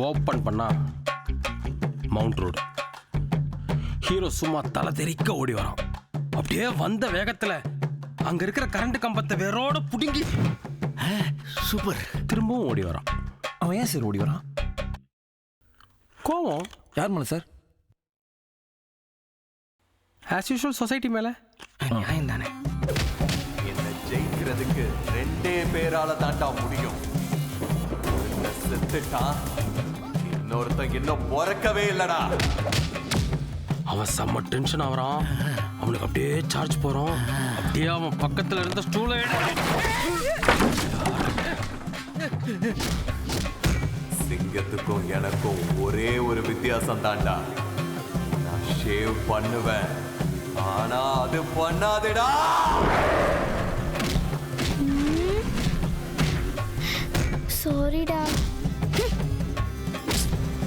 Open பண்ணா mount road. Hero சும்மா தலை தெறிக்க ஓடி வரான். அப்படியே வந்த வேகத்துல அங்க இருக்கிற கரண்ட் கம்பத்தை வேரோட புடுங்கி சூப்பர். திரும்பவும் ஓடி வரான். அவன் ஏன் சார் ஓடி வரான்? கோவம். யார் மேலே சார்? ஆஸ் யூஷுவல் சொசைட்டி மேல. நியாயம் தானே. என்ன ஜெயிக்கிறதுக்கு 2 பேரால தாண்டா முடியும். செத்துட்டான், இன்னொருத்தன் இன்னும் பிறக்கவே இல்லடா. அவன் செம்ம டென்ஷன் ஆகிறான். அவனுக்கு அப்படியே சார்ஜ் போகிறோம். அப்படியே அவன் பக்கத்தில் இருந்த ஸ்டூலை சிங்கத்துக்கும் எனக்கும் ஒரே ஒரு வித்தியாசம் தாண்டா. நான் ஷேவ் பண்ணுவேன், ஆனா அது பண்ணாதடா. சாரிடா.